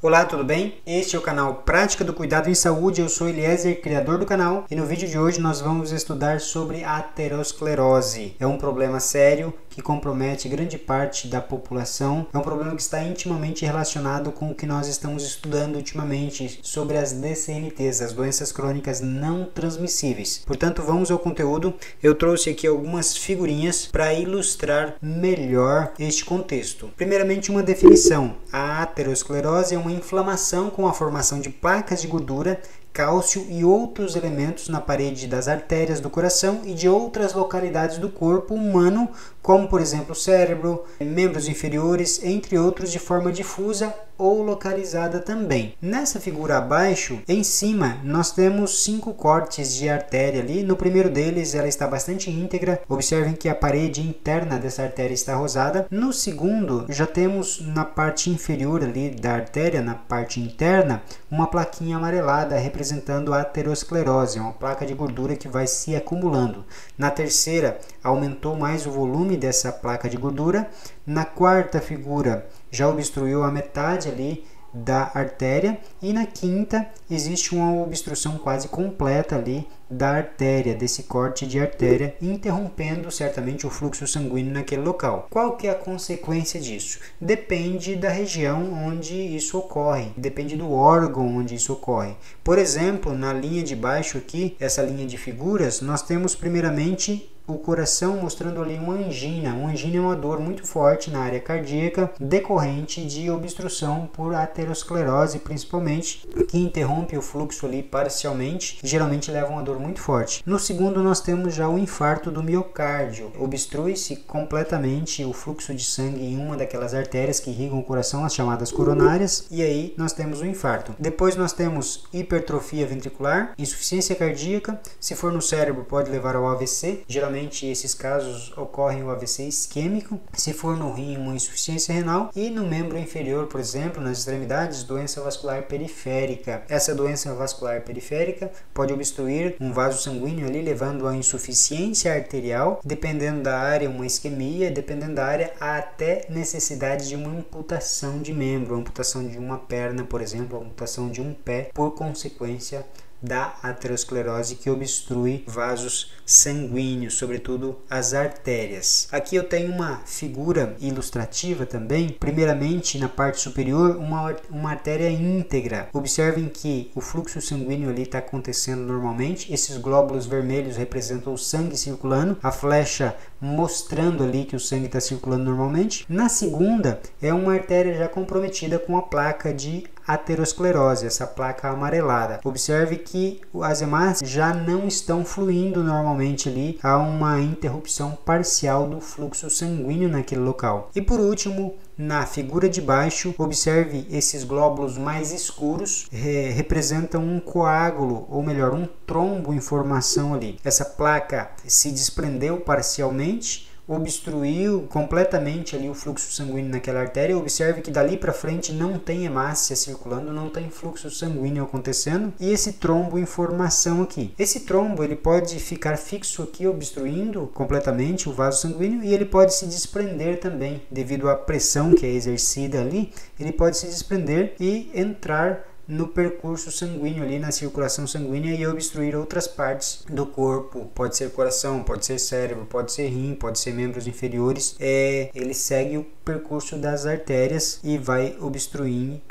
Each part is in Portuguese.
Olá, tudo bem? Este é o canal Prática do Cuidado em Saúde, eu sou Eliezer, criador do canal, e no vídeo de hoje nós vamos estudar sobre a aterosclerose. É um problema sério que compromete grande parte da população, é um problema que está intimamente relacionado com o que nós estamos estudando ultimamente sobre as DCNTs, as doenças crônicas não transmissíveis. Portanto, vamos ao conteúdo. Eu trouxe aqui algumas figurinhas para ilustrar melhor este contexto. Primeiramente, uma definição. A aterosclerose é uma inflamação com a formação de placas de gordura, cálcio e outros elementos na parede das artérias do coração e de outras localidades do corpo humano, como por exemplo o cérebro, membros inferiores, entre outros, de forma difusa ou localizada também. Nessa figura abaixo, em cima, nós temos 5 cortes de artéria ali. No primeiro deles, ela está bastante íntegra. Observem que a parede interna dessa artéria está rosada. No segundo, já temos na parte inferior ali da artéria, na parte interna, uma plaquinha amarelada representando a aterosclerose, uma placa de gordura que vai se acumulando. Na terceira, aumentou mais o volume dessa placa de gordura. Na quarta figura, já obstruiu a metade ali da artéria, e na quinta existe uma obstrução quase completa ali da artéria, desse corte de artéria, interrompendo certamente o fluxo sanguíneo naquele local. Qual que é a consequência disso? Depende da região onde isso ocorre, depende do órgão onde isso ocorre. Por exemplo, na linha de baixo aqui, essa linha de figuras, nós temos primeiramente o coração mostrando ali uma angina. Uma angina é uma dor muito forte na área cardíaca, decorrente de obstrução por aterosclerose, principalmente, que interrompe o fluxo ali parcialmente, e geralmente leva a uma dor muito forte. No segundo, nós temos já o infarto do miocárdio. Obstrui-se completamente o fluxo de sangue em uma daquelas artérias que irrigam o coração, as chamadas coronárias, e aí nós temos o infarto. Depois nós temos hipertrofia ventricular, insuficiência cardíaca. Se for no cérebro, pode levar ao AVC. Geralmente esses casos ocorrem o AVC isquêmico. Se for no rim, uma insuficiência renal, e no membro inferior, por exemplo, nas extremidades, doença vascular periférica. Essa doença vascular periférica pode obstruir um vaso sanguíneo ali, levando a insuficiência arterial, dependendo da área, uma isquemia, dependendo da área, até necessidade de uma amputação de membro, amputação de uma perna, por exemplo, amputação de um pé, por consequência da aterosclerose que obstrui vasos sanguíneos, sobretudo as artérias. Aqui eu tenho uma figura ilustrativa também. Primeiramente, na parte superior, uma artéria íntegra. Observem que o fluxo sanguíneo ali está acontecendo normalmente. Esses glóbulos vermelhos representam o sangue circulando, a flecha mostrando ali que o sangue está circulando normalmente. Na segunda, é uma artéria já comprometida com a placa de aterosclerose, essa placa amarelada. Observe que as hemácias já não estão fluindo normalmente ali, há uma interrupção parcial do fluxo sanguíneo naquele local. E por último, na figura de baixo, observe esses glóbulos mais escuros, representam um coágulo, ou melhor, um trombo em formação ali. Essa placa se desprendeu parcialmente, obstruiu completamente ali o fluxo sanguíneo naquela artéria. Observe que dali para frente não tem hemácia circulando, não tem fluxo sanguíneo acontecendo, e esse trombo em formação aqui. Esse trombo ele pode ficar fixo aqui, obstruindo completamente o vaso sanguíneo, e ele pode se desprender também, devido à pressão que é exercida ali, ele pode se desprender e entrar no percurso sanguíneo ali, na circulação sanguínea, e obstruir outras partes do corpo. Pode ser coração, pode ser cérebro, pode ser rim, pode ser membros inferiores. Ele segue o percurso das artérias e vai obstruir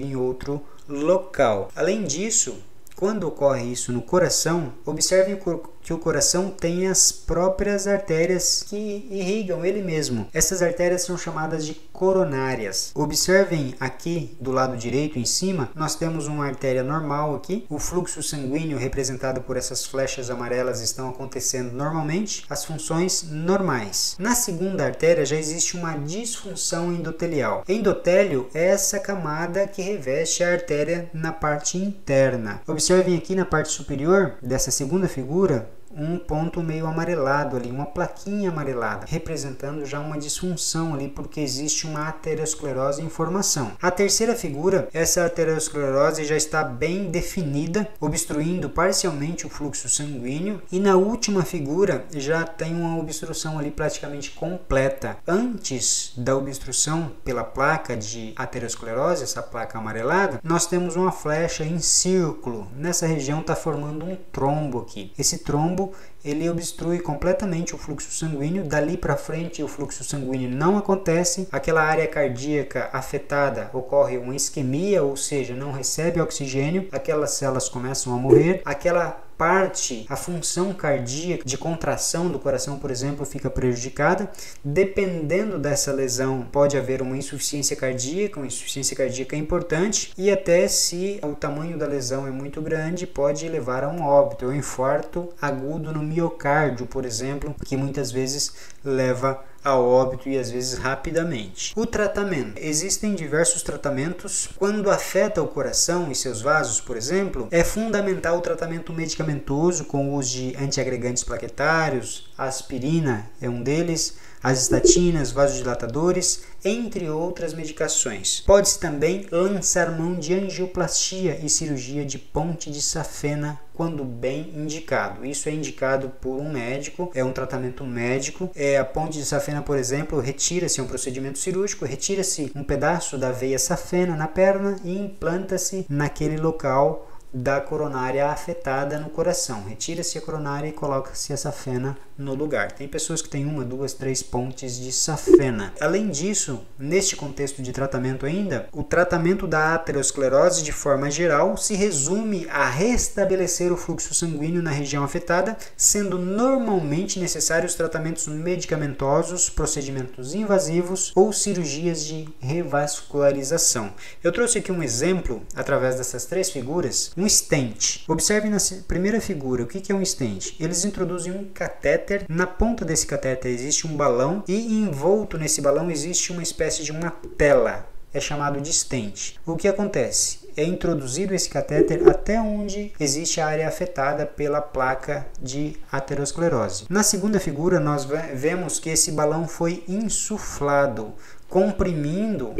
em outro local. Além disso, quando ocorre isso no coração, observem que o coração tem as próprias artérias que irrigam ele mesmo. Essas artérias são chamadas de coronárias. Observem aqui do lado direito em cima, nós temos uma artéria normal aqui. O fluxo sanguíneo representado por essas flechas amarelas estão acontecendo normalmente, as funções normais. Na segunda artéria já existe uma disfunção endotelial. Endotélio é essa camada que reveste a artéria na parte interna. Observem aqui na parte superior dessa segunda figura um ponto meio amarelado ali, uma plaquinha amarelada, representando já uma disfunção ali, porque existe uma aterosclerose em formação. A terceira figura, essa aterosclerose já está bem definida, obstruindo parcialmente o fluxo sanguíneo, e na última figura já tem uma obstrução ali praticamente completa. Antes da obstrução pela placa de aterosclerose, essa placa amarelada, nós temos uma flecha em círculo. Nessa região está formando um trombo aqui. Esse trombo ele obstrui completamente o fluxo sanguíneo. Dali para frente o fluxo sanguíneo não acontece. Aquela área cardíaca afetada ocorre uma isquemia, ou seja, não recebe oxigênio. Aquelas células começam a morrer. Aquela parte, a função cardíaca de contração do coração, por exemplo, fica prejudicada. Dependendo dessa lesão, pode haver uma insuficiência cardíaca importante, e até se o tamanho da lesão é muito grande, pode levar a um óbito, um infarto agudo no miocárdio, por exemplo, que muitas vezes leva a óbito e às vezes rapidamente. O tratamento. Existem diversos tratamentos. Quando afeta o coração e seus vasos, por exemplo, é fundamental o tratamento medicamentoso com o uso de antiagregantes plaquetários, a aspirina é um deles, as estatinas, vasodilatadores, entre outras medicações. Pode-se também lançar mão de angioplastia e cirurgia de ponte de safena quando bem indicado. Isso é indicado por um médico, é um tratamento médico. A ponte de safena, por exemplo, retira-se, é um procedimento cirúrgico, retira-se um pedaço da veia safena na perna e implanta-se naquele local da coronária afetada no coração. Retira-se a coronária e coloca-se a safena no lugar. Tem pessoas que têm 1, 2, 3 pontes de safena. Além disso, neste contexto de tratamento ainda, o tratamento da aterosclerose de forma geral se resume a restabelecer o fluxo sanguíneo na região afetada, sendo normalmente necessários tratamentos medicamentosos, procedimentos invasivos ou cirurgias de revascularização. Eu trouxe aqui um exemplo através dessas 3 figuras. Um stent. Observe na primeira figura o que é um stent. Eles introduzem um catéter. Na ponta desse catéter existe um balão e envolto nesse balão existe uma espécie de uma tela. É chamado de stent. O que acontece? É introduzido esse catéter até onde existe a área afetada pela placa de aterosclerose. Na segunda figura nós vemos que esse balão foi insuflado, comprimindo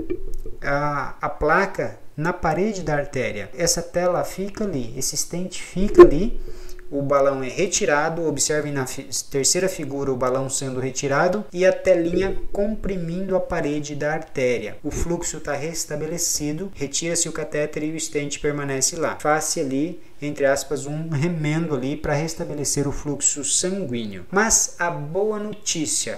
a placa na parede da artéria. Essa tela fica ali, esse stent fica ali, o balão é retirado. Observem na terceira figura o balão sendo retirado e a telinha comprimindo a parede da artéria. O fluxo está restabelecido, retira-se o catéter e o stent permanece lá. Faz-se ali, entre aspas, um remendo ali para restabelecer o fluxo sanguíneo. Mas a boa notícia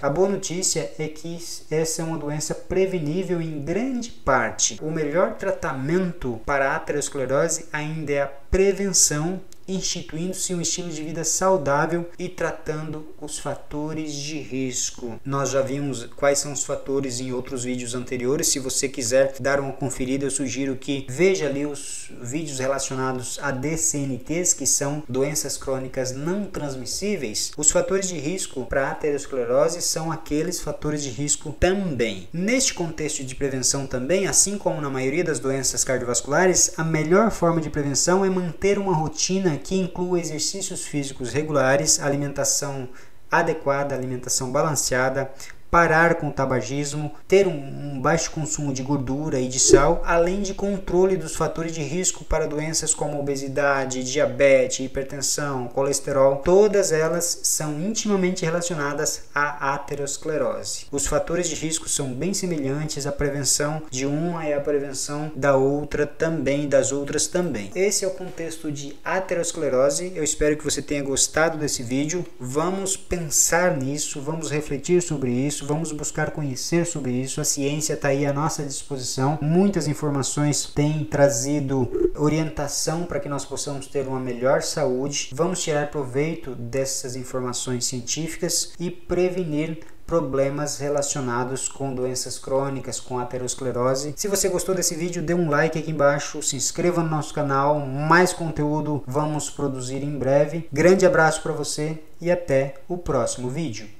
é que essa é uma doença prevenível em grande parte. O melhor tratamento para a aterosclerose ainda é a prevenção, instituindo-se um estilo de vida saudável e tratando os fatores de risco. Nós já vimos quais são os fatores em outros vídeos anteriores. Se você quiser dar uma conferida, eu sugiro que veja ali os vídeos relacionados a DCNTs, que são doenças crônicas não transmissíveis. Os fatores de risco para a aterosclerose são aqueles fatores de risco também. Neste contexto de prevenção também, assim como na maioria das doenças cardiovasculares, a melhor forma de prevenção é manter uma rotina que inclua exercícios físicos regulares, alimentação adequada, alimentação balanceada, parar com o tabagismo, ter um baixo consumo de gordura e de sal, além de controle dos fatores de risco para doenças como obesidade, diabetes, hipertensão, colesterol. Todas elas são intimamente relacionadas à aterosclerose. Os fatores de risco são bem semelhantes, a prevenção de uma é a prevenção da outra também, das outras também. Esse é o contexto de aterosclerose. Eu espero que você tenha gostado desse vídeo. Vamos pensar nisso, vamos refletir sobre isso, vamos buscar conhecer sobre isso. A ciência está aí à nossa disposição. Muitas informações têm trazido orientação para que nós possamos ter uma melhor saúde. Vamos tirar proveito dessas informações científicas e prevenir problemas relacionados com doenças crônicas, com aterosclerose. Se você gostou desse vídeo, dê um like aqui embaixo, se inscreva no nosso canal, mais conteúdo vamos produzir em breve. Grande abraço para você e até o próximo vídeo.